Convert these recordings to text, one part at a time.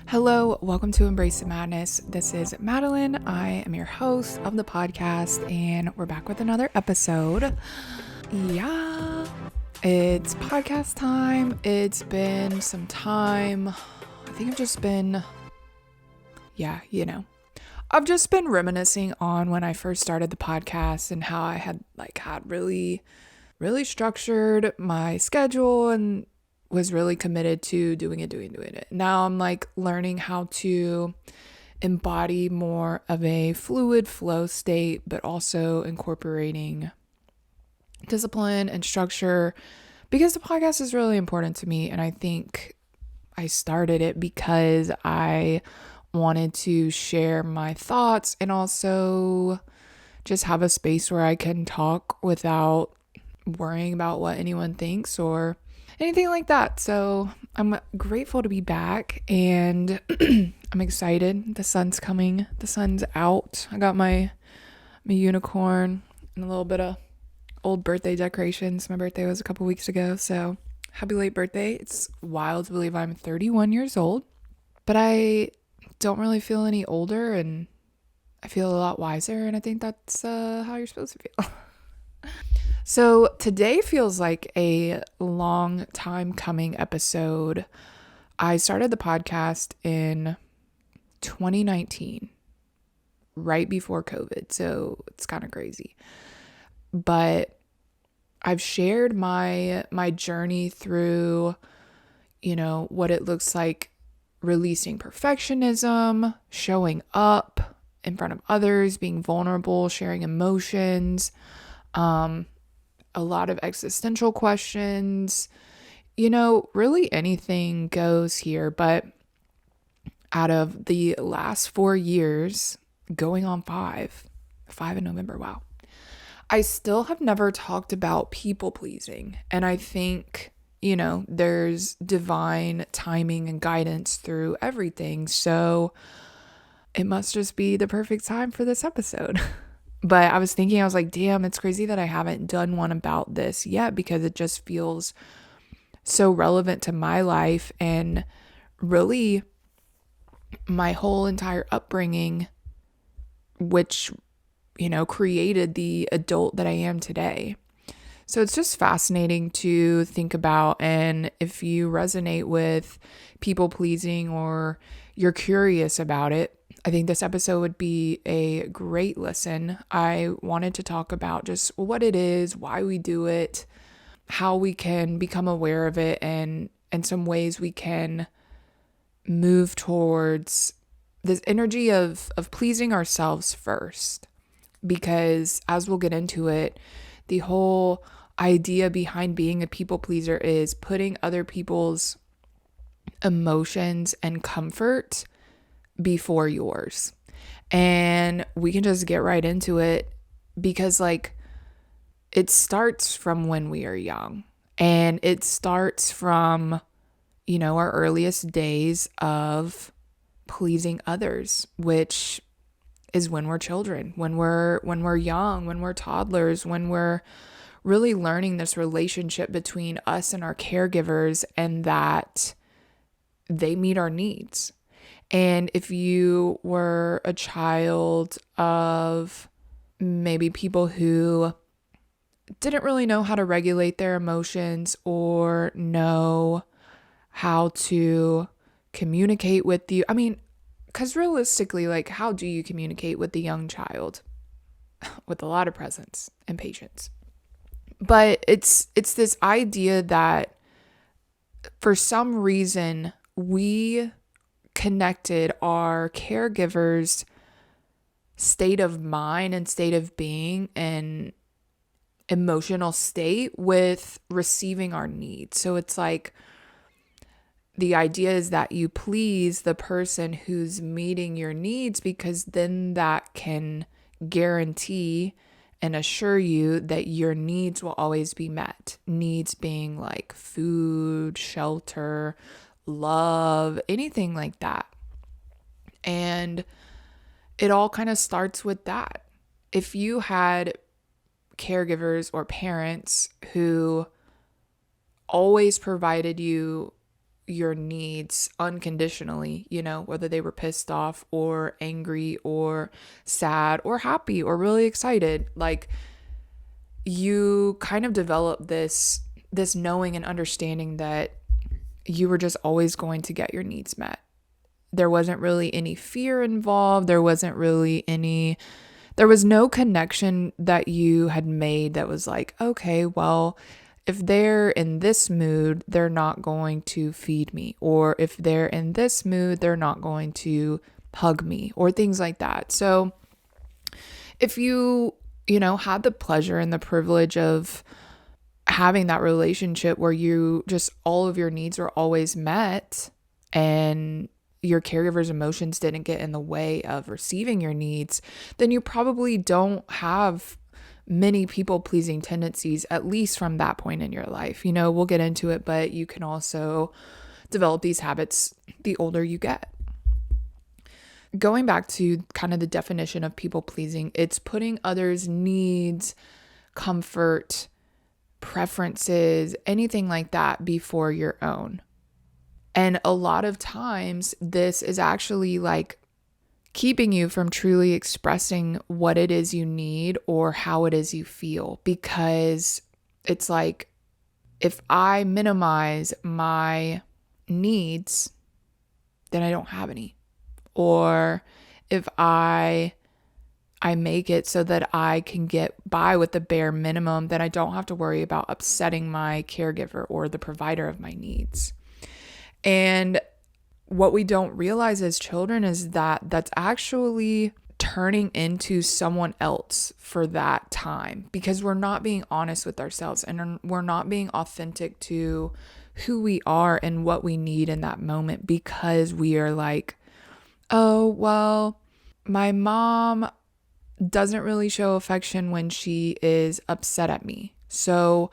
Hello, welcome to Embrace the Madness. This is Madeline. I am your host of the podcast, and we're back with another episode. Yeah, it's podcast time. It's been some time. I think I've just been, I've just been reminiscing on when I first started the podcast and how I had really structured my schedule and was really committed to doing it. Now I'm learning how to embody more of a fluid flow state, but also incorporating discipline and structure because the podcast is really important to me. And I think I started it because I wanted to share my thoughts and also just have a space where I can talk without worrying about what anyone thinks or anything like that. So I'm grateful to be back and I'm excited. The sun's coming. The sun's out. I got my unicorn and a little bit of old birthday decorations. My birthday was a couple weeks ago, so happy late birthday. It's wild to believe I'm 31 years old, but I don't really feel any older and I feel a lot wiser, and I think that's how you're supposed to feel. So today feels like a long time coming episode. I started the podcast in 2019, right before COVID, so it's kind of crazy. But I've shared my journey through, what it looks like releasing perfectionism, showing up in front of others, being vulnerable, sharing emotions, a lot of existential questions, really anything goes here. But out of the last 4 years, going on five in November, wow, I still have never talked about people pleasing. And I think, there's divine timing and guidance through everything. So it must just be the perfect time for this episode. But I was thinking, I was like, damn, it's crazy that I haven't done one about this yet because it just feels so relevant to my life and really my whole entire upbringing, which, created the adult that I am today. So it's just fascinating to think about. And if you resonate with people pleasing or you're curious about it, I think this episode would be a great listen. I wanted to talk about just what it is, why we do it, how we can become aware of it, and some ways we can move towards this energy of pleasing ourselves first. Because as we'll get into it, the whole idea behind being a people pleaser is putting other people's emotions and comfort before yours. And we can just get right into it because it starts from when we are young, and it starts from our earliest days of pleasing others, which is when we're children, when we're young, when we're toddlers, when we're really learning this relationship between us and our caregivers and that they meet our needs. And if you were a child of maybe people who didn't really know how to regulate their emotions or know how to communicate with you, because realistically, how do you communicate with the young child? With a lot of presence and patience. But it's this idea that for some reason we connected our caregivers' state of mind and state of being and emotional state with receiving our needs. So it's the idea is that you please the person who's meeting your needs, because then that can guarantee and assure you that your needs will always be met. Needs being food, shelter, love, anything like that. And it all kind of starts with that. If you had caregivers or parents who always provided you your needs unconditionally, whether they were pissed off or angry or sad or happy or really excited. Like, you kind of develop this knowing and understanding that you were just always going to get your needs met. There wasn't really any fear involved. There was no connection that you had made that was like, okay, well, if they're in this mood, they're not going to feed me. Or if they're in this mood, they're not going to hug me, or things like that. So if you had the pleasure and the privilege of having that relationship where you just, all of your needs were always met, and your caregiver's emotions didn't get in the way of receiving your needs, then you probably don't have many people-pleasing tendencies, at least from that point in your life. We'll get into it, but you can also develop these habits the older you get. Going back to kind of the definition of people-pleasing, it's putting others' needs, comfort, preferences, anything like that before your own. And a lot of times this is actually like keeping you from truly expressing what it is you need or how it is you feel, because it's like, if I minimize my needs, then I don't have any. Or if I make it so that I can get by with the bare minimum, then I don't have to worry about upsetting my caregiver or the provider of my needs. And what we don't realize as children is that that's actually turning into someone else for that time, because we're not being honest with ourselves and we're not being authentic to who we are and what we need in that moment, because we are like, oh, well, my mom doesn't really show affection when she is upset at me. So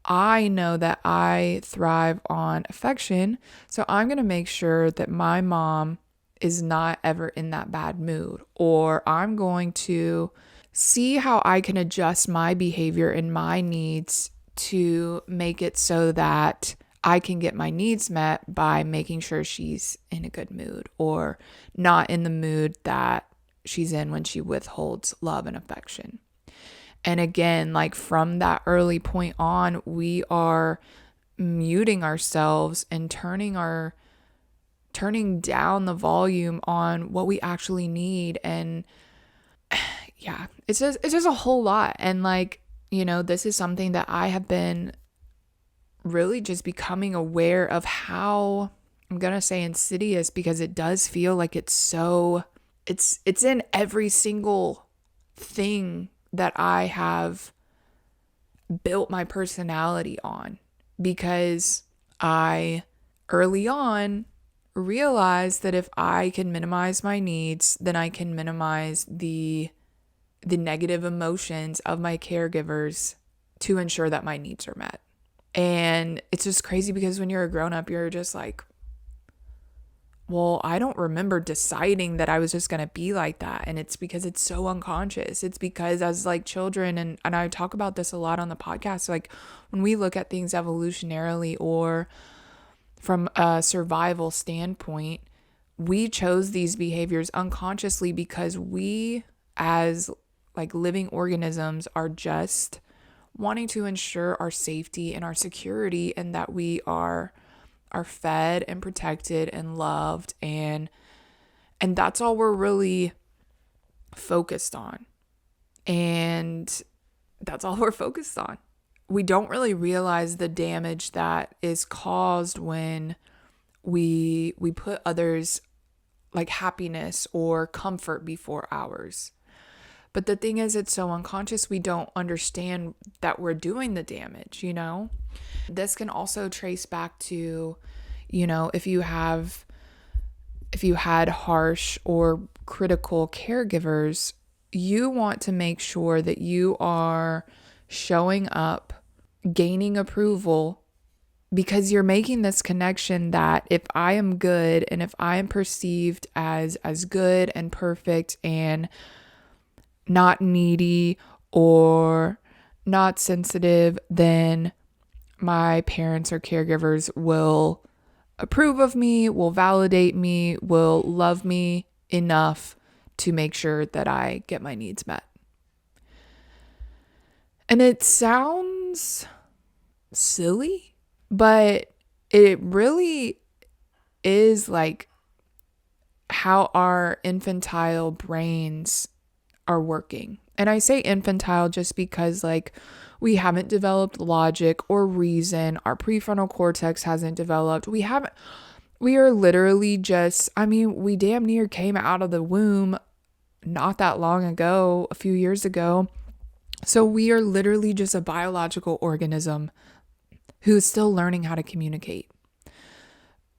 I know that I thrive on affection, so I'm going to make sure that my mom is not ever in that bad mood. Or I'm going to see how I can adjust my behavior and my needs to make it so that I can get my needs met by making sure she's in a good mood, or not in the mood that she's in when she withholds love and affection. And again, like, from that early point on, we are muting ourselves and turning down the volume on what we actually need. And yeah, it's just a whole lot. And like, this is something that I have been really just becoming aware of, how, I'm going to say insidious, because it does feel like it's in every single thing that I have built my personality on, because I early on realized that if I can minimize my needs, then I can minimize the negative emotions of my caregivers to ensure that my needs are met. And it's just crazy, because when you're a grown up, you're just like, well, I don't remember deciding that I was just going to be like that. And it's because it's so unconscious. It's because as like children, and I talk about this a lot on the podcast, like when we look at things evolutionarily or from a survival standpoint, we chose these behaviors unconsciously because we, as like living organisms, are just wanting to ensure our safety and our security, and that we are fed and protected and loved, and that's all we're really focused on. And that's all we're focused on. We don't really realize the damage that is caused when we put others' like happiness or comfort before ours. But the thing is, it's so unconscious, we don't understand that we're doing the damage, This can also trace back to, if you had harsh or critical caregivers, you want to make sure that you are showing up, gaining approval, because you're making this connection that if I am good and if I am perceived as good and perfect and not needy or not sensitive, then my parents or caregivers will approve of me, will validate me, will love me enough to make sure that I get my needs met. And it sounds silly, but it really is like how our infantile brains are working. And I say infantile just because like we haven't developed logic or reason. Our prefrontal cortex hasn't developed. We are literally just, we damn near came out of the womb not that long ago, a few years ago. So we are literally just a biological organism who's still learning how to communicate.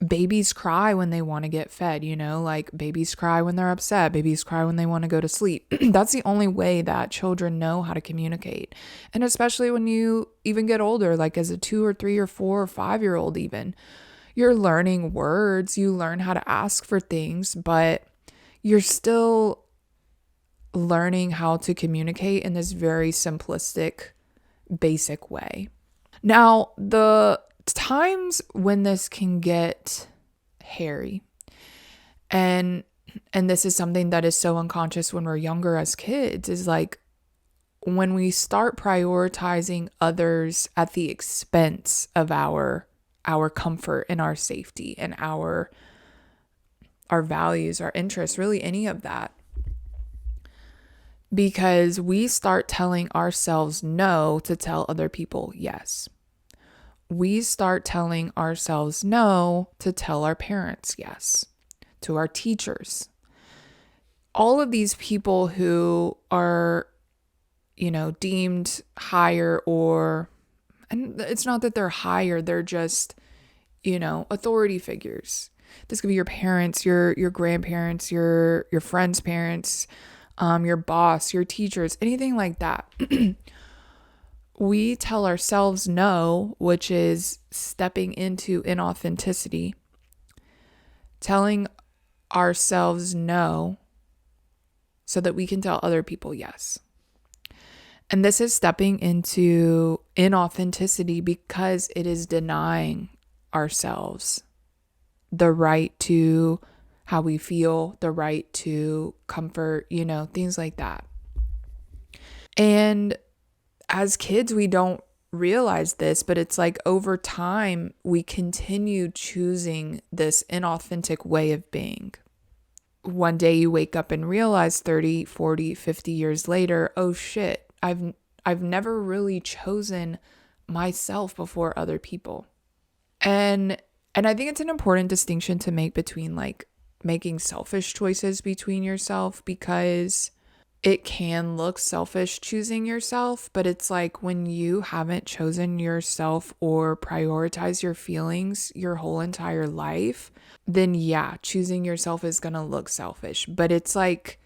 Babies cry when they want to get fed, like babies cry when they're upset, babies cry when they want to go to sleep. That's the only way that children know how to communicate. And especially when you even get older, like as a 2 or 3 or 4 or 5-year-old even, you're learning words, you learn how to ask for things, but you're still learning how to communicate in this very simplistic, basic way. Now, the times when this can get hairy, and this is something that is so unconscious when we're younger as kids, is like when we start prioritizing others at the expense of our comfort and our safety and our values, our interests, really any of that. Because we start telling ourselves no to tell other people yes. We start telling ourselves no to tell our parents yes, to our teachers. All of these people who are, deemed higher, and it's not that they're higher, they're just, authority figures. This could be your parents, your grandparents, your friends' parents, your boss, your teachers, anything like that. We tell ourselves no, which is stepping into inauthenticity, telling ourselves no so that we can tell other people yes. And this is stepping into inauthenticity because it is denying ourselves the right to how we feel, the right to comfort, things like that. And as kids, we don't realize this, but it's like over time, we continue choosing this inauthentic way of being. One day you wake up and realize 30, 40, 50 years later, oh shit, I've never really chosen myself before other people. And I think it's an important distinction to make between like making selfish choices between yourself, because it can look selfish choosing yourself, but it's like when you haven't chosen yourself or prioritize your feelings your whole entire life, then yeah, choosing yourself is going to look selfish. But it's like,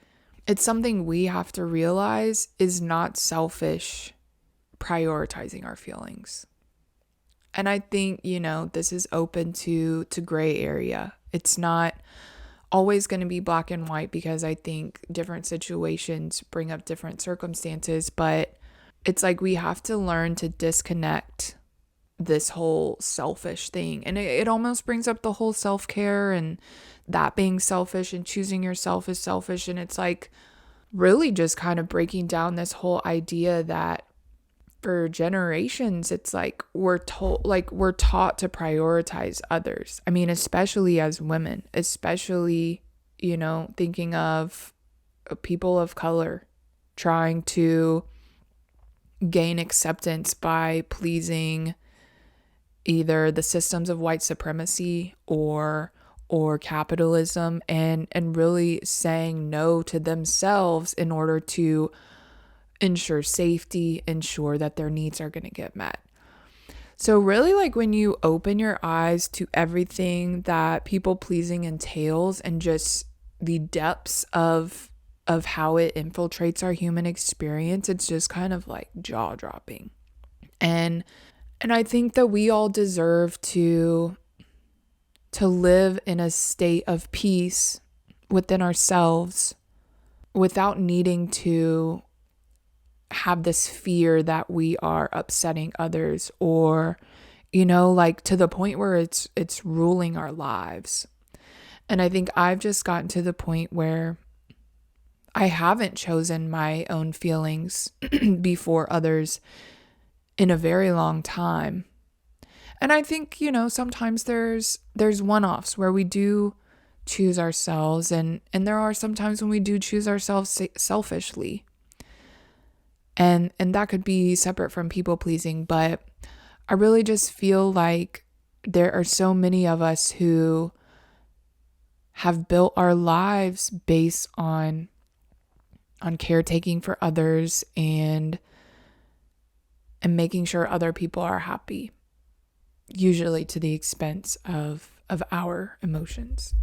it's something we have to realize is not selfish prioritizing our feelings. And I think, this is open to gray area. It's not always going to be black and white, because I think different situations bring up different circumstances, but it's like we have to learn to disconnect this whole selfish thing. And it almost brings up the whole self-care and that being selfish and choosing yourself is selfish. And it's like really just kind of breaking down this whole idea that for generations, it's like we're taught to prioritize others. I mean, especially as women, especially, thinking of people of color trying to gain acceptance by pleasing either the systems of white supremacy or capitalism, and really saying no to themselves in order to ensure safety, ensure that their needs are going to get met. So really, like when you open your eyes to everything that people pleasing entails and just the depths of how it infiltrates our human experience, it's just kind of like jaw-dropping. And I think that we all deserve to live in a state of peace within ourselves without needing to have this fear that we are upsetting others or like to the point where it's ruling our lives. And I think I've just gotten to the point where I haven't chosen my own feelings before others in a very long time. And I think, sometimes there's one-offs where we do choose ourselves, and there are some times when we do choose ourselves selfishly. And that could be separate from people pleasing, but I really just feel like there are so many of us who have built our lives based on caretaking for others and making sure other people are happy, usually to the expense of our emotions.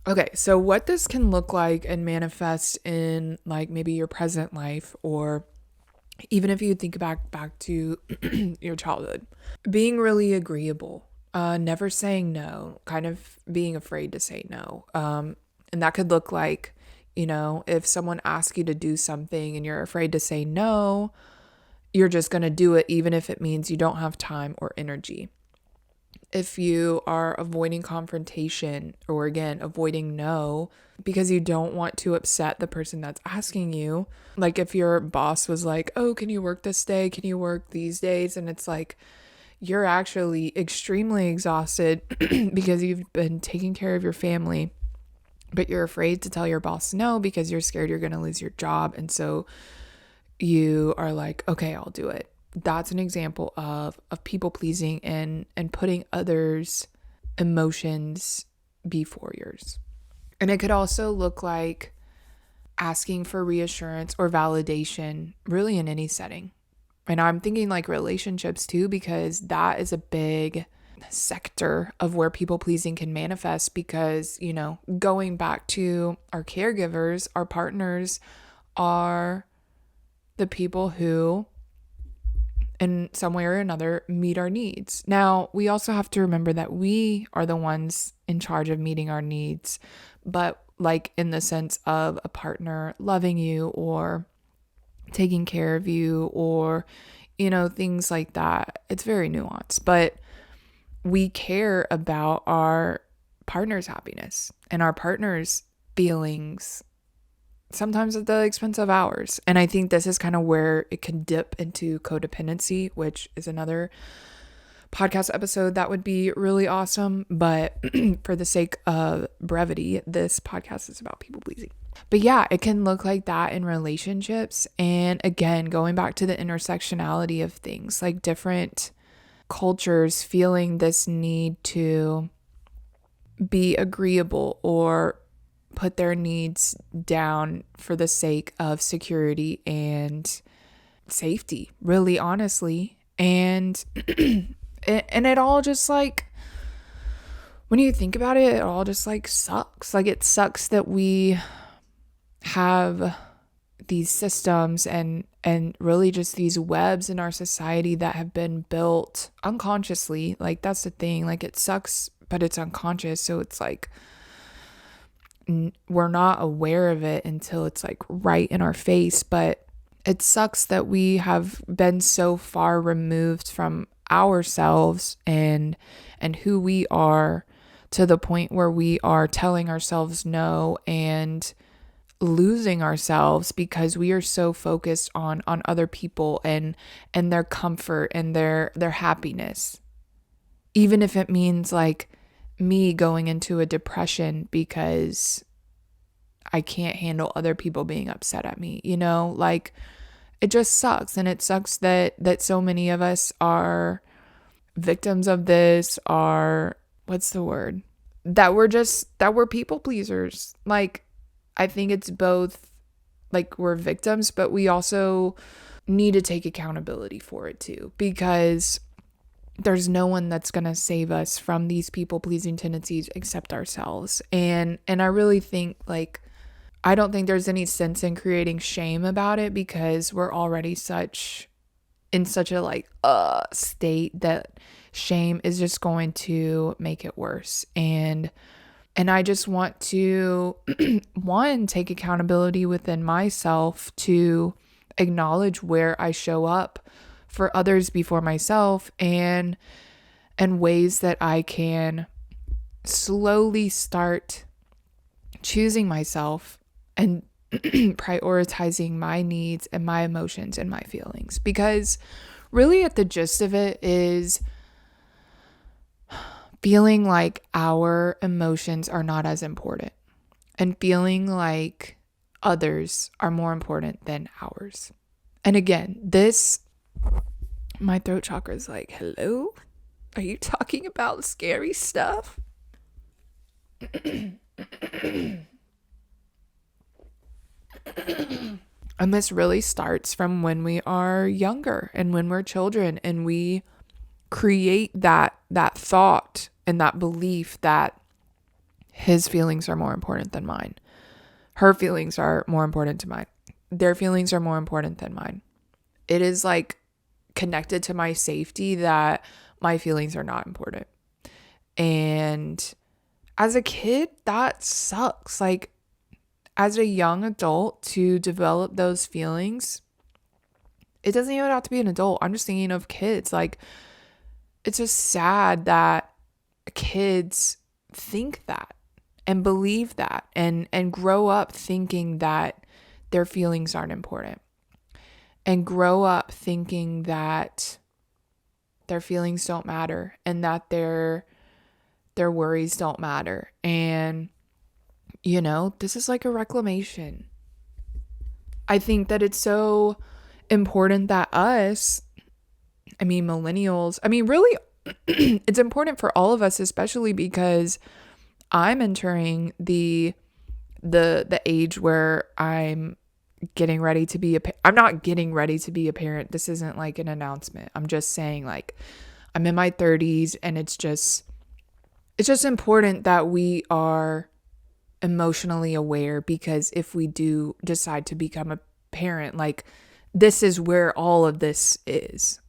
Okay, so what this can look like and manifest in like maybe your present life, or even if you think back to your childhood, being really agreeable, never saying no, kind of being afraid to say no. And that could look like, if someone asks you to do something and you're afraid to say no, you're just going to do it even if it means you don't have time or energy. If you are avoiding confrontation, or again, avoiding no because you don't want to upset the person that's asking you. Like if your boss was like, oh, can you work this day? Can you work these days? And it's like, you're actually extremely exhausted because you've been taking care of your family, but you're afraid to tell your boss no because you're scared you're going to lose your job. And so you are like, okay, I'll do it. That's an example of people pleasing and putting others' emotions before yours. And it could also look like asking for reassurance or validation, really in any setting. And I'm thinking like relationships too, because that is a big sector of where people pleasing can manifest, because, going back to our caregivers, our partners are the people who in some way or another meet our needs. Now, we also have to remember that we are the ones in charge of meeting our needs, but like in the sense of a partner loving you or taking care of you, or, things like that. It's very nuanced, but we care about our partner's happiness and our partner's feelings, sometimes at the expense of ours. And I think this is kind of where it can dip into codependency, which is another podcast episode that would be really awesome. But for the sake of brevity, this podcast is about people pleasing. But yeah, it can look like that in relationships. And again, going back to the intersectionality of things, like different cultures feeling this need to be agreeable or put their needs down for the sake of security and safety, really honestly. And it all just like, when you think about it, it all just like sucks. Like it sucks that we have these systems and really just these webs in our society that have been built unconsciously. Like that's the thing. Like it sucks, but it's unconscious. So it's like we're not aware of it until it's like right in our face. But it sucks that we have been so far removed from ourselves and who we are, to the point where we are telling ourselves no and losing ourselves because we are so focused on other people and their comfort and their happiness. Even if it means like me going into a depression because I can't handle other people being upset at me, like it just sucks. And it sucks that so many of us are victims of this, are, what's the word? That we're people pleasers. Like, I think it's both, like we're victims, but we also need to take accountability for it too, because there's no one that's going to save us from these people pleasing tendencies except ourselves. And I really think like, I don't think there's any sense in creating shame about it, because we're already in such a like state that shame is just going to make it worse. And I just want to one, take accountability within myself to acknowledge where I show up for others before myself, and ways that I can slowly start choosing myself and prioritizing my needs and my emotions and my feelings. Because really at the gist of it is feeling like our emotions are not as important and feeling like others are more important than ours. And again, my throat chakra is like, hello? Are you talking about scary stuff? And this really starts from when we are younger and when we're children, and we create that thought and that belief that his feelings are more important than mine. Her feelings are more important to mine. Their feelings are more important than mine. It is like connected to my safety that my feelings are not important. And as a kid, that sucks. Like, as a young adult, to develop those feelings, it doesn't even have to be an adult. I'm just thinking of kids. Like, it's just sad that kids think that and believe that and grow up thinking that their feelings aren't important, and grow up thinking that their feelings don't matter and that their worries don't matter. And this is like a reclamation. I think that it's so important that millennials, really, it's important for all of us, especially because I'm entering the age where I'm getting ready to be I'm not getting ready to be a parent. This isn't like an announcement. I'm just saying, like, I'm in my 30s, and it's just important that we are emotionally aware, because if we do decide to become a parent, like, this is where all of this is.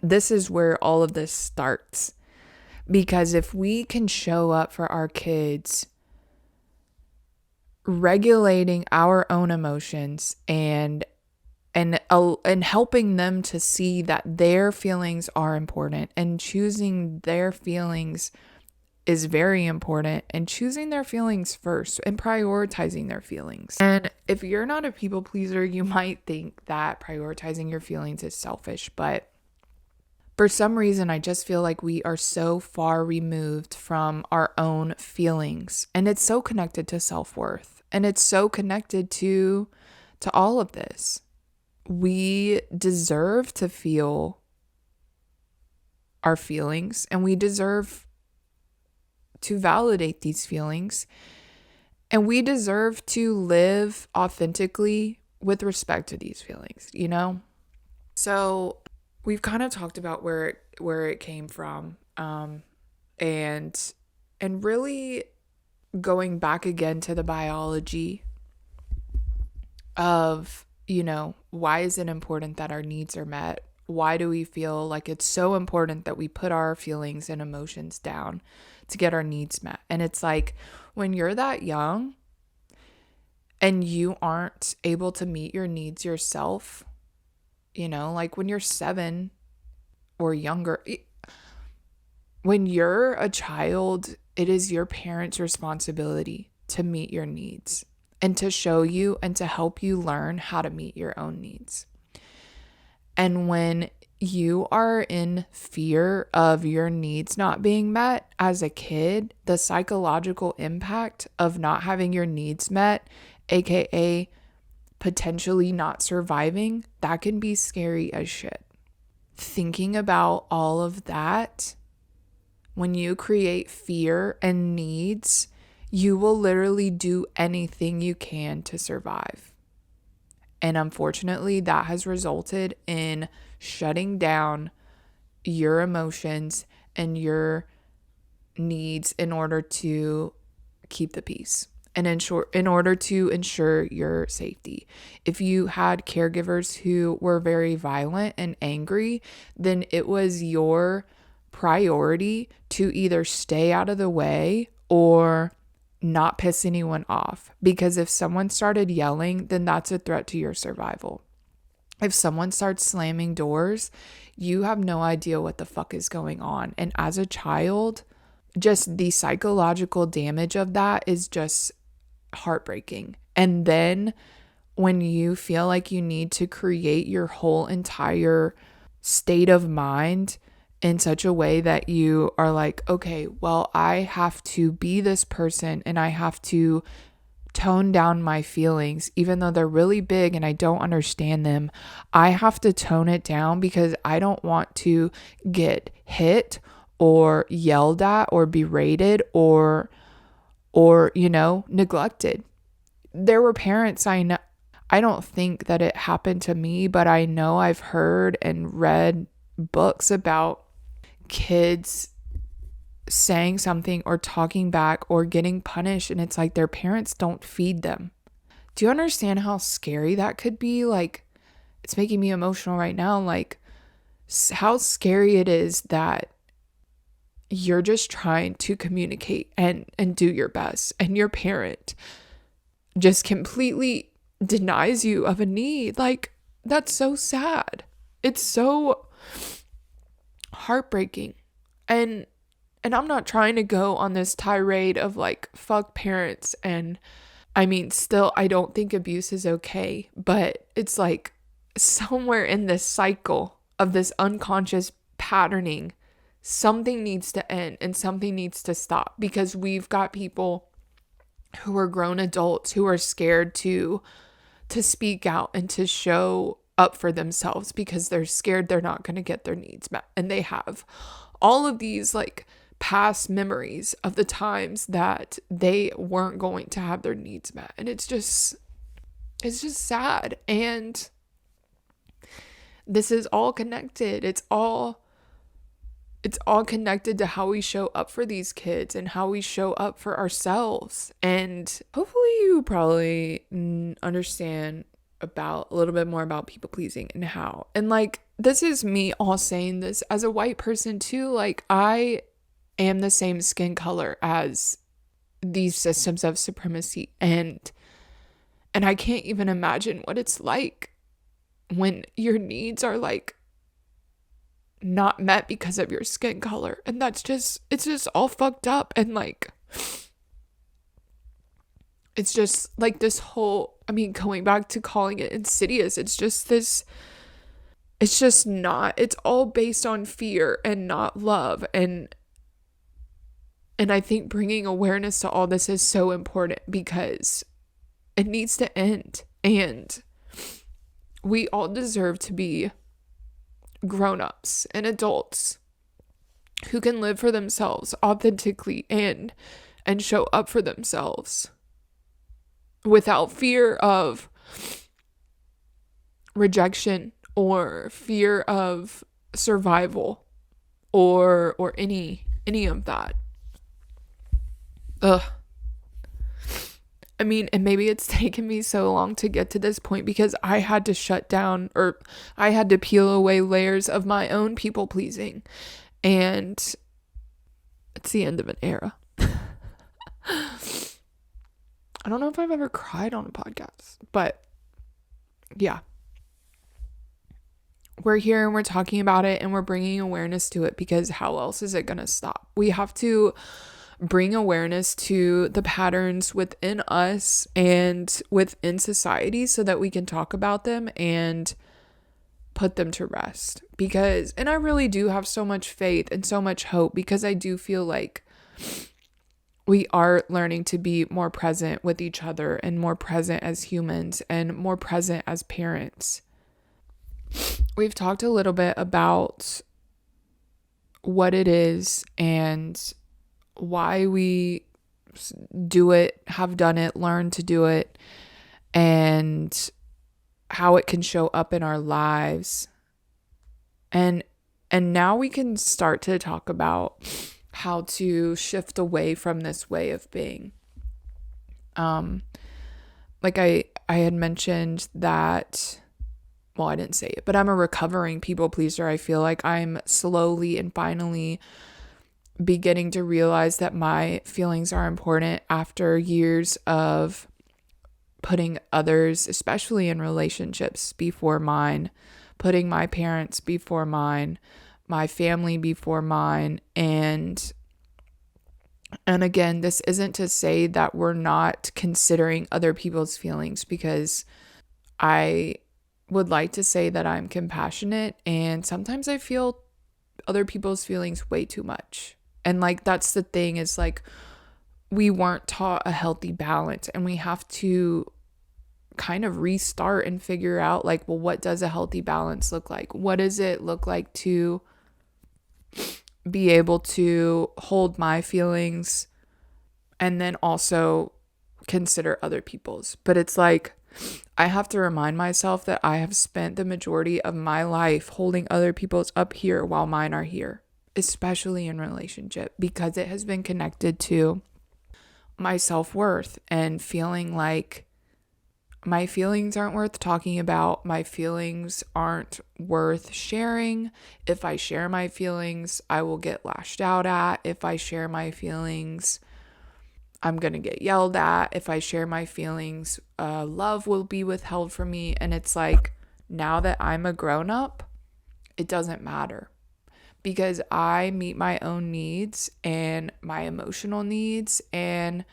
This is where all of this starts. Because if we can show up for our kids, regulating our own emotions and helping them to see that their feelings are important, and choosing their feelings is very important, and choosing their feelings first and prioritizing their feelings. And if you're not a people pleaser, you might think that prioritizing your feelings is selfish, but for some reason, I just feel like we are so far removed from our own feelings, and it's so connected to self-worth, and it's so connected to all of this. We deserve to feel our feelings, and we deserve to validate these feelings, and we deserve to live authentically with respect to these feelings, So we've kind of talked about where it came from, and really going back again to the biology of, why is it important that our needs are met? Why do we feel like it's so important that we put our feelings and emotions down to get our needs met? And it's like, when you're that young and you aren't able to meet your needs yourself, like when you're 7 or younger, when you're a child, it is your parents' responsibility to meet your needs and to show you and to help you learn how to meet your own needs. And when you are in fear of your needs not being met as a kid, the psychological impact of not having your needs met, aka potentially not surviving, that can be scary as shit. Thinking about all of that, when you create fear and needs, you will literally do anything you can to survive. And unfortunately, that has resulted in shutting down your emotions and your needs in order to keep the peace and in order to ensure your safety. If you had caregivers who were very violent and angry, then it was your priority to either stay out of the way or not piss anyone off. Because if someone started yelling, then that's a threat to your survival. If someone starts slamming doors, you have no idea what the fuck is going on. And as a child, just the psychological damage of that is just heartbreaking. And then when you feel like you need to create your whole entire state of mind in such a way that you are like, okay, well, I have to be this person and I have to tone down my feelings, even though they're really big and I don't understand them. I have to tone it down because I don't want to get hit or yelled at or berated or neglected. There were parents I know. I don't think that it happened to me, but I know I've heard and read books about kids saying something or talking back or getting punished, and it's like their parents don't feed them. Do you understand how scary that could be? Like, it's making me emotional right now. Like, how scary it is that you're just trying to communicate and do your best, and your parent just completely denies you of a need. Like, that's so sad. It's so heartbreaking. And I'm not trying to go on this tirade of like, fuck parents. And I mean, still, I don't think abuse is okay, but it's like somewhere in this cycle of this unconscious patterning, something needs to end and something needs to stop, because we've got people who are grown adults who are scared to speak out and to show up for themselves because they're scared they're not going to get their needs met. And they have all of these like past memories of the times that they weren't going to have their needs met. And it's just sad. And this is all connected. It's all connected to how we show up for these kids and how we show up for ourselves. And hopefully you probably understand a little bit more about people pleasing and how. And like, this is me all saying this as a white person too. Like, I am the same skin color as these systems of supremacy. And I can't even imagine what it's like when your needs are like not met because of your skin color. And it's just all fucked up. And like, it's just like this whole, I mean, going back to calling it insidious, it's all based on fear and not love. And I think bringing awareness to all this is so important because it needs to end. And we all deserve to be grown-ups and adults who can live for themselves authentically and show up for themselves without fear of rejection or fear of survival or any of that. Ugh. I mean, and maybe it's taken me so long to get to this point because I had to shut down, or I had to peel away layers of my own people pleasing. And it's the end of an era. I don't know if I've ever cried on a podcast, but yeah. We're here and we're talking about it and we're bringing awareness to it because how else is it going to stop? We have to bring awareness to the patterns within us and within society so that we can talk about them and put them to rest. And I really do have so much faith and so much hope because I do feel like we are learning to be more present with each other and more present as humans and more present as parents. We've talked a little bit about what it is and why we do it, have done it, learn to do it, and how it can show up in our lives. And now we can start to talk about how to shift away from this way of being. Like I had mentioned that, well, I didn't say it, but I'm a recovering people pleaser. I feel like I'm slowly and finally beginning to realize that my feelings are important after years of putting others, especially in relationships, before mine, putting my parents before mine, my family before mine. And again, this isn't to say that we're not considering other people's feelings, because I would like to say that I'm compassionate, and sometimes I feel other people's feelings way too much. And like, that's the thing, is like, we weren't taught a healthy balance, and we have to kind of restart and figure out, like, well, what does a healthy balance look like? What does it look like to be able to hold my feelings and then also consider other people's? But it's like, I have to remind myself that I have spent the majority of my life holding other people's up here while mine are here, especially in relationship, because it has been connected to my self-worth and feeling like my feelings aren't worth talking about. My feelings aren't worth sharing. If I share my feelings, I will get lashed out at. If I share my feelings, I'm going to get yelled at. If I share my feelings, love will be withheld from me. And it's like, now that I'm a grown up, it doesn't matter, because I meet my own needs and my emotional needs, and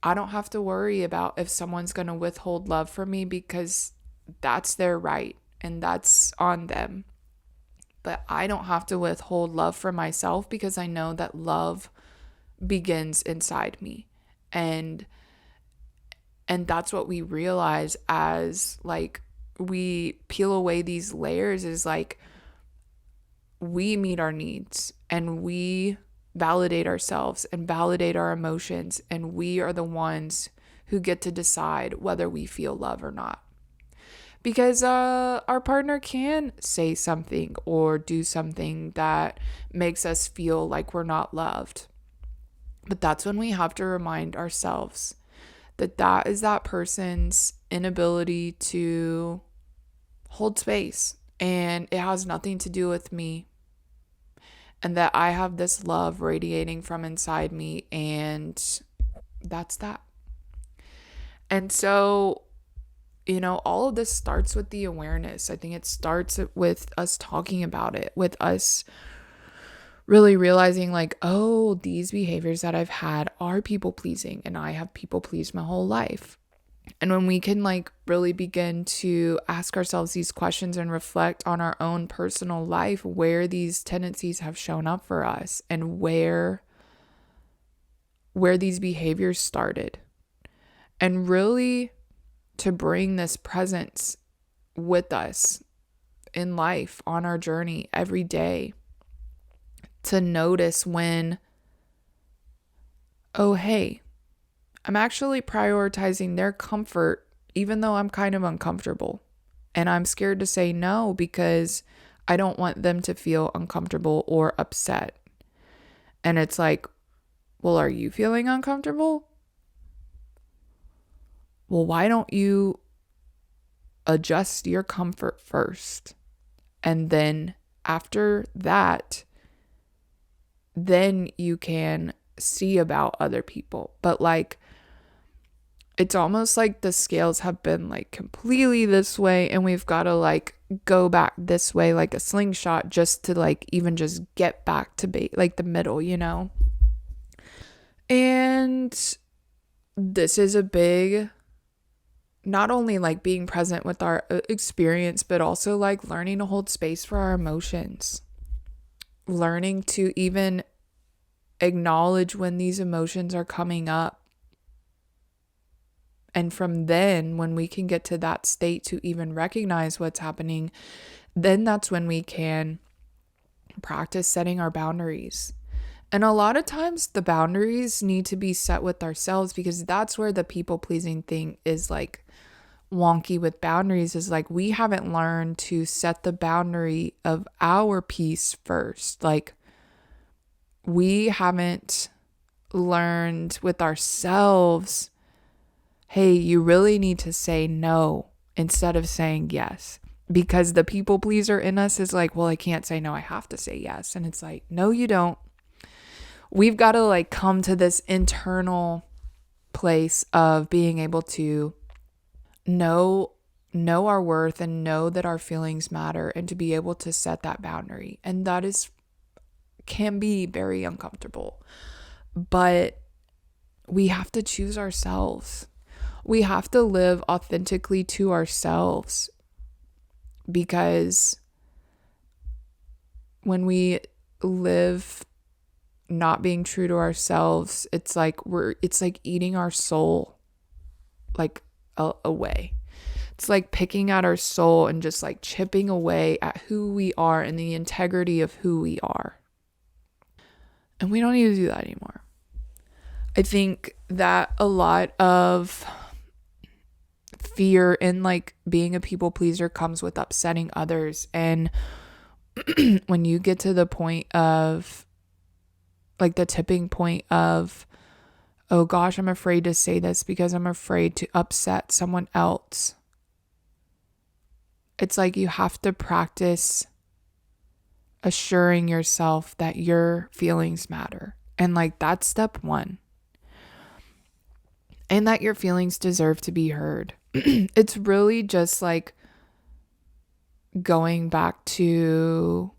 I don't have to worry about if someone's going to withhold love from me, because that's their right and that's on them. But I don't have to withhold love from myself, because I know that love begins inside me. And that's what we realize as, like, we peel away these layers, is like, we meet our needs and we validate ourselves and validate our emotions, and we are the ones who get to decide whether we feel love or not. Because our partner can say something or do something that makes us feel like we're not loved. But that's when we have to remind ourselves that that is that person's inability to hold space, and it has nothing to do with me, and that I have this love radiating from inside me, and that's that. And so, all of this starts with the awareness. I think it starts with us talking about it, with us really realizing, like, oh, these behaviors that I've had are people pleasing, and I have people pleased my whole life. And when we can, like, really begin to ask ourselves these questions and reflect on our own personal life, where these tendencies have shown up for us and where these behaviors started, and really to bring this presence with us in life, on our journey every day, to notice when, oh, hey, I'm actually prioritizing their comfort, even though I'm kind of uncomfortable. And I'm scared to say no, because I don't want them to feel uncomfortable or upset. And it's like, well, are you feeling uncomfortable? Well, why don't you adjust your comfort first? And then after that, then you can see about other people. But like, it's almost like the scales have been like completely this way, and we've got to like go back this way like a slingshot, just to like even just get back to like the middle, And this is a big, not only like being present with our experience, but also like learning to hold space for our emotions, learning to even acknowledge when these emotions are coming up. And from then, when we can get to that state to even recognize what's happening, then that's when we can practice setting our boundaries. And a lot of times the boundaries need to be set with ourselves, because that's where the people pleasing thing is like wonky with boundaries, is like, we haven't learned to set the boundary of our peace first. Like, we haven't learned with ourselves, hey, you really need to say no instead of saying yes. Because the people pleaser in us is like, well, I can't say no, I have to say yes. And it's like, no, you don't. We've got to like come to this internal place of being able to know our worth and know that our feelings matter, and to be able to set that boundary. And that can be very uncomfortable, but we have to choose ourselves. We have to live authentically to ourselves, because when we live not being true to ourselves, it's like eating our soul like away. It's like picking at our soul and just like chipping away at who we are and the integrity of who we are. And we don't need to do that anymore. I think that a lot of fear in like being a people pleaser comes with upsetting others. And when you get to the point of like the tipping point of, oh gosh, I'm afraid to say this because I'm afraid to upset someone else, it's like you have to practice assuring yourself that your feelings matter. And like that's step one. And that your feelings deserve to be heard. It's really just like going back to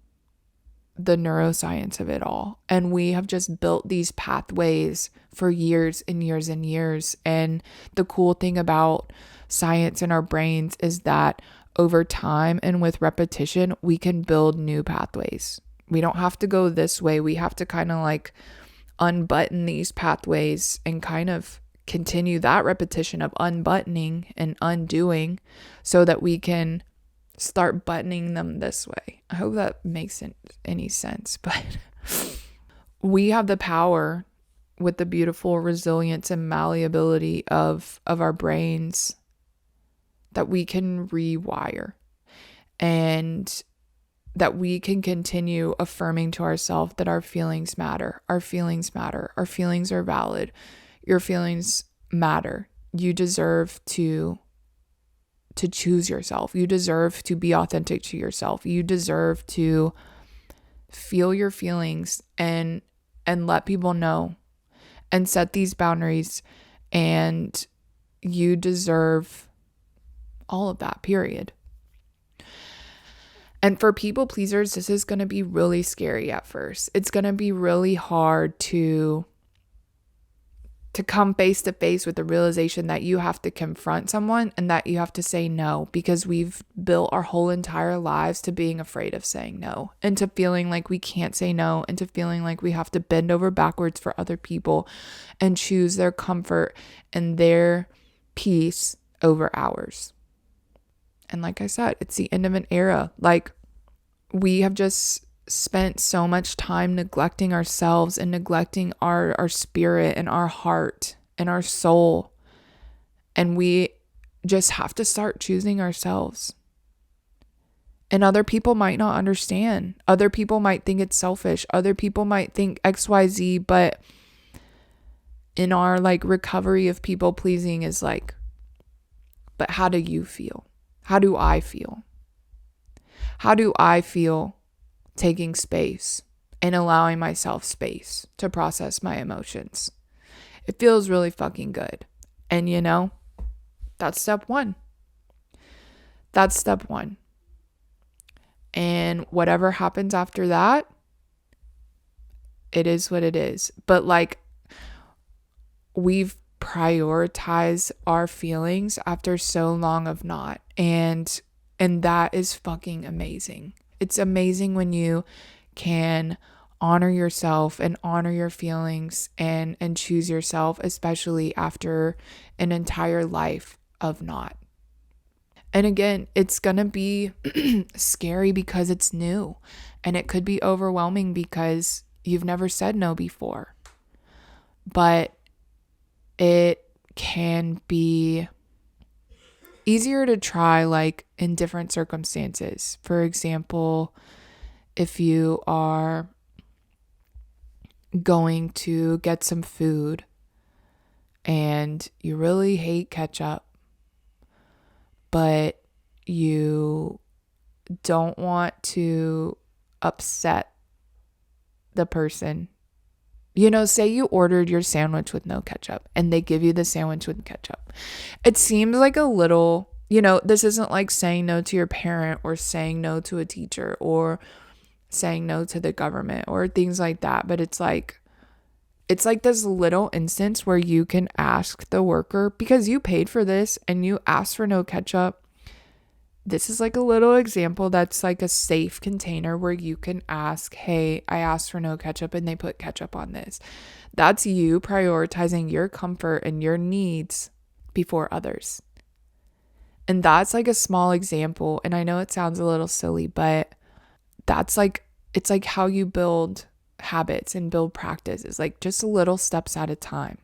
the neuroscience of it all. And we have just built these pathways for years and years and years. And the cool thing about science in our brains is that over time and with repetition, we can build new pathways. We don't have to go this way. We have to kind of like unbutton these pathways and kind of continue that repetition of unbuttoning and undoing so that we can start buttoning them this way. I hope that makes any sense, but we have the power with the beautiful resilience and malleability of our brains that we can rewire, and that we can continue affirming to ourselves that our feelings matter. Our feelings matter. Our feelings are valid. Your feelings matter. You deserve to choose yourself. You deserve to be authentic to yourself. You deserve to feel your feelings and let people know and set these boundaries, and you deserve all of that, period. And for people pleasers, this is going to be really scary at first. It's going to be really hard to come face to face with the realization that you have to confront someone and that you have to say no, because we've built our whole entire lives to being afraid of saying no, and to feeling like we can't say no, and to feeling like we have to bend over backwards for other people and choose their comfort and their peace over ours. And like I said, it's the end of an era. Like, we have just spent so much time neglecting ourselves and neglecting our spirit and our heart and our soul. And we just have to start choosing ourselves. And other people might not understand. Other people might think it's selfish. Other people might think XYZ, but in our like recovery of people pleasing is like, but how do you feel? How do I feel? How do I feel taking space and allowing myself space to process my emotions? It feels really fucking good. And you know, that's step one. That's step one. And whatever happens after that, it is what it is. But like, we've prioritized our feelings after so long of not. And that is fucking amazing. It's amazing when you can honor yourself and honor your feelings and choose yourself, especially after an entire life of not. And again, it's going to be scary because it's new, and it could be overwhelming because you've never said no before. But it can be easier to try like in different circumstances. For example, if you are going to get some food and you really hate ketchup, but you don't want to upset the person. Say you ordered your sandwich with no ketchup and they give you the sandwich with ketchup. It seems like a little, this isn't like saying no to your parent or saying no to a teacher or saying no to the government or things like that. But it's like this little instance where you can ask the worker, because you paid for this and you asked for no ketchup. This is like a little example that's like a safe container where you can ask, hey, I asked for no ketchup and they put ketchup on this. That's you prioritizing your comfort and your needs before others. And that's like a small example. And I know it sounds a little silly, but that's like, it's like how you build habits and build practice is like just little steps at a time.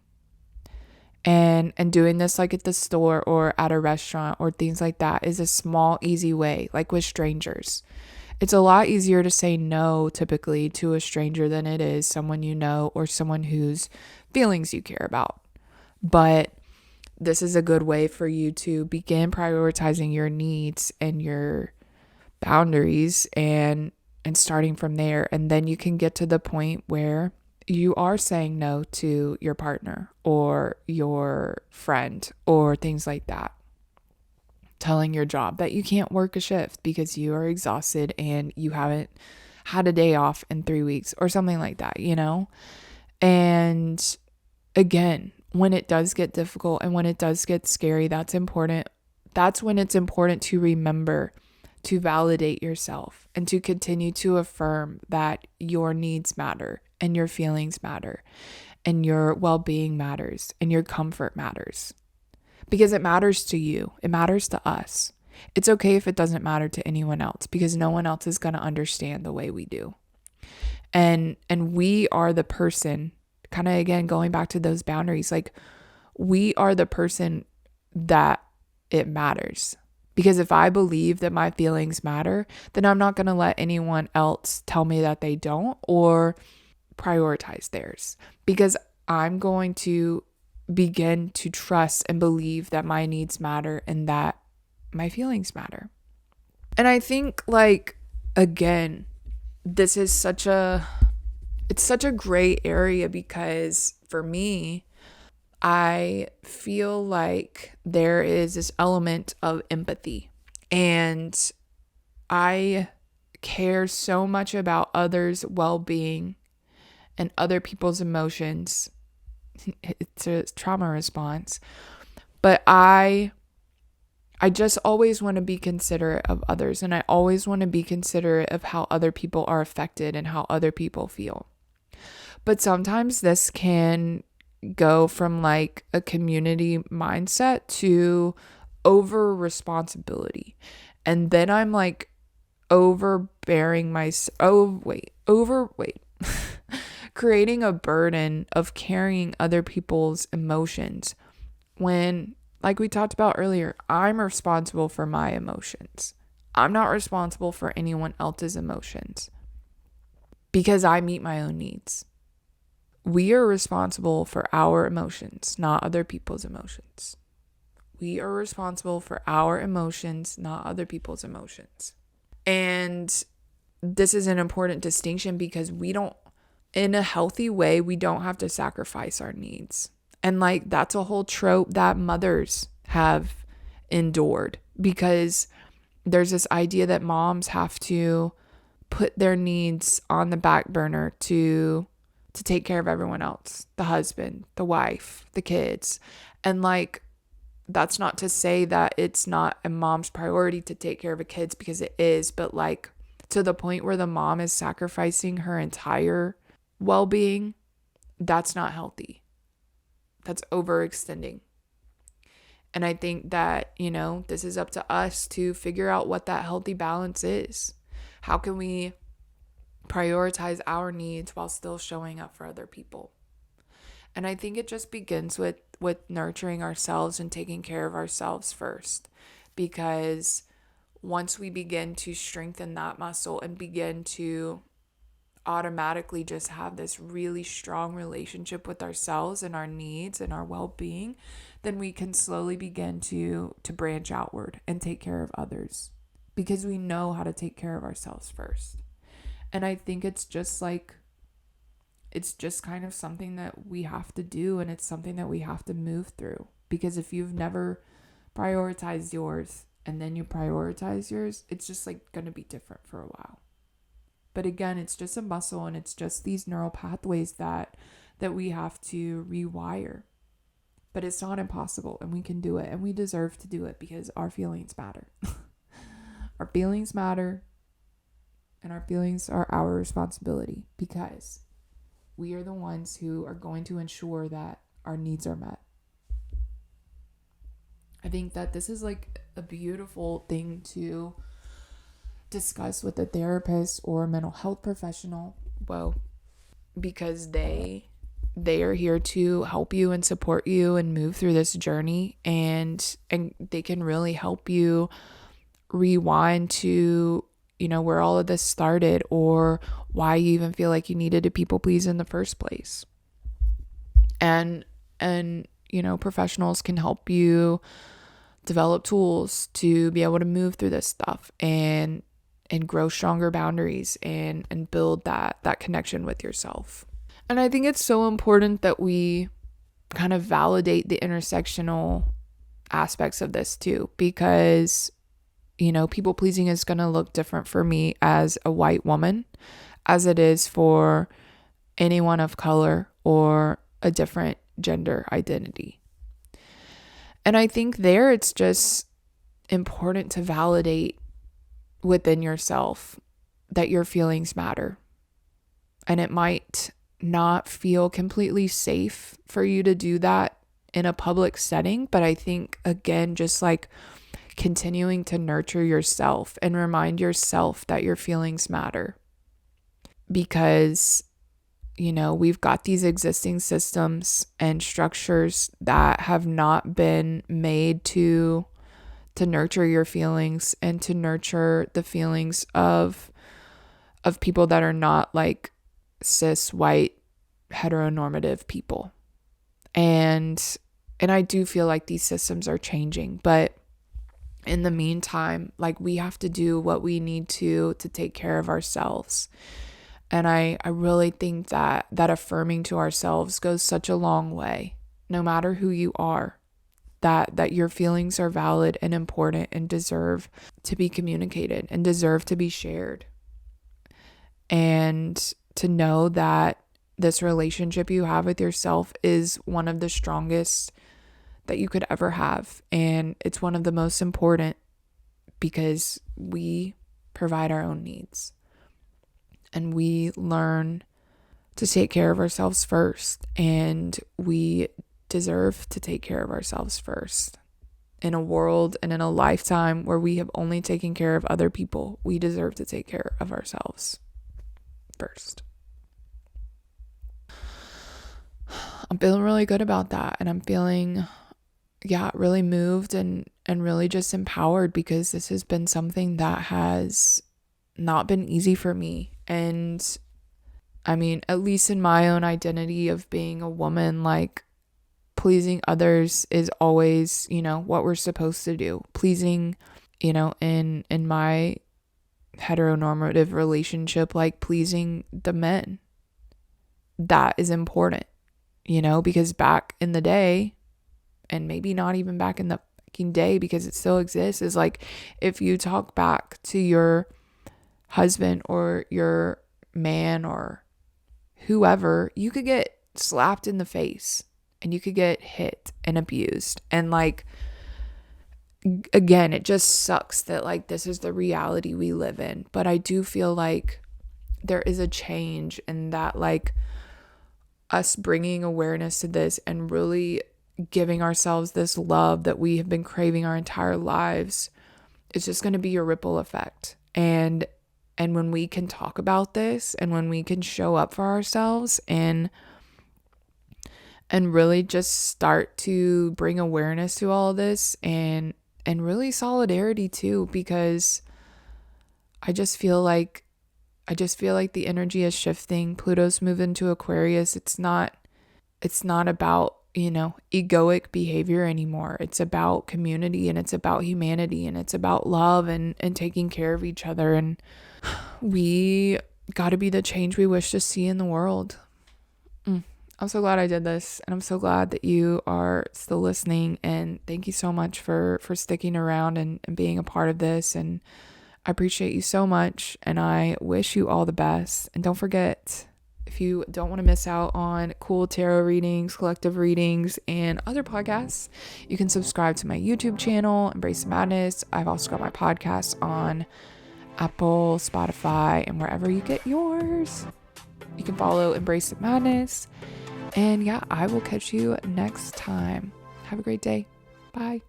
And doing this like at the store or at a restaurant or things like that is a small, easy way, like with strangers. It's a lot easier to say no typically to a stranger than it is someone you know or someone whose feelings you care about. But this is a good way for you to begin prioritizing your needs and your boundaries and starting from there. And then you can get to the point where you are saying no to your partner or your friend or things like that. Telling your job that you can't work a shift because you are exhausted and you haven't had a day off in 3 weeks or something like that, And again, when it does get difficult and when it does get scary, that's important. That's when it's important to remember to validate yourself and to continue to affirm that your needs matter and your feelings matter and your well-being matters and your comfort matters, because it matters to you. It matters to us. It's okay if it doesn't matter to anyone else, because no one else is going to understand the way we do. And we are the person, kind of again going back to those boundaries, like we are the person that it matters. Because if I believe that my feelings matter, then I'm not going to let anyone else tell me that they don't or prioritize theirs, because I'm going to begin to trust and believe that my needs matter and that my feelings matter. And I think again, this is such a gray area, because for me, I feel like there is this element of empathy, and I care so much about others' well-being and other people's emotions. It's a trauma response, but I just always want to be considerate of others, and I always want to be considerate of how other people are affected and how other people feel. But sometimes this can go from like a community mindset to over responsibility. And then I'm like overbearing creating a burden of carrying other people's emotions when, like we talked about earlier, I'm responsible for my emotions. I'm not responsible for anyone else's emotions because I meet my own needs. We are responsible for our emotions, not other people's emotions. We are responsible for our emotions, not other people's emotions. And this is an important distinction, because in a healthy way, we don't have to sacrifice our needs. And that's a whole trope that mothers have endured, because there's this idea that moms have to put their needs on the back burner to take care of everyone else, the husband, the wife, the kids. And that's not to say that it's not a mom's priority to take care of the kids, because it is, but to the point where the mom is sacrificing her entire well-being, that's not healthy. That's overextending. And I think that, this is up to us to figure out what that healthy balance is. How can we prioritize our needs while still showing up for other people? And I think it just begins with nurturing ourselves and taking care of ourselves first. Because once we begin to strengthen that muscle and begin to automatically just have this really strong relationship with ourselves and our needs and our well-being, then we can slowly begin to branch outward and take care of others, because we know how to take care of ourselves first. And I think it's just it's just kind of something that we have to do, and it's something that we have to move through. Because if you've never prioritized yours and then you prioritize yours, it's just like going to be different for a while. But again, it's just a muscle, and it's just these neural pathways that we have to rewire. But it's not impossible, and we can do it, and we deserve to do it because our feelings matter. Our feelings matter, and our feelings are our responsibility because we are the ones who are going to ensure that our needs are met. I think that this is like a beautiful thing to discuss with a therapist or a mental health professional. Well, because they are here to help you and support you and move through this journey, and they can really help you rewind to, you know, where all of this started, or why you even feel like you needed to people please in the first place. And you know, professionals can help you develop tools to be able to move through this stuff and grow stronger boundaries and build that connection with yourself. And I think it's so important that we kind of validate the intersectional aspects of this too, because, you know, people pleasing is going to look different for me as a white woman as it is for anyone of color or a different gender identity. And I think there it's just important to validate within yourself that your feelings matter. And it might not feel completely safe for you to do that in a public setting, but I think, again, just like continuing to nurture yourself and remind yourself that your feelings matter. Because, you know, we've got these existing systems and structures that have not been made to nurture your feelings and to nurture the feelings of people that are not like cis white heteronormative people. And I do feel like these systems are changing, but in the meantime, like, we have to do what we need to take care of ourselves. And I really think that affirming to ourselves goes such a long way, no matter who you are, that your feelings are valid and important and deserve to be communicated and deserve to be shared. And to know that this relationship you have with yourself is one of the strongest that you could ever have. And it's one of the most important because we provide our own needs. And we learn to take care of ourselves first. And we deserve to take care of ourselves first. In a world and in a lifetime where we have only taken care of other people, we deserve to take care of ourselves first. I'm feeling really good about that. And I'm feeling, really moved and really just empowered, because this has been something that has not been easy for me. And I mean, at least in my own identity of being a woman, like, pleasing others is always, you know, what we're supposed to do. Pleasing, you know, in my heteronormative relationship, like pleasing the men. That is important, you know, because back in the day, and maybe not even back in the fucking day because it still exists, is like, if you talk back to your husband or your man or whoever, you could get slapped in the face and you could get hit and abused. And like, again, it just sucks that like this is the reality we live in. But I do feel like there is a change in that, like, us bringing awareness to this and really giving ourselves this love that we have been craving our entire lives. It's just going to be a ripple effect. And when we can talk about this and when we can show up for ourselves and really just start to bring awareness to all of this and really solidarity too, because I just feel like the energy is shifting. Pluto's moved into Aquarius. It's not about, you know, egoic behavior anymore. It's about community, and it's about humanity, and it's about love and taking care of each other. And we got to be the change we wish to see in the world. I'm so glad I did this, and I'm so glad that you are still listening, and thank you so much for sticking around and being a part of this. And I appreciate you so much, and I wish you all the best. And don't forget, if you don't want to miss out on cool tarot readings, collective readings, and other podcasts, you can subscribe to my YouTube channel, Embrace the Madness. I've also got my podcast on Apple, Spotify, and wherever you get yours. You can follow Embrace the Madness. And yeah, I will catch you next time. Have a great day. Bye.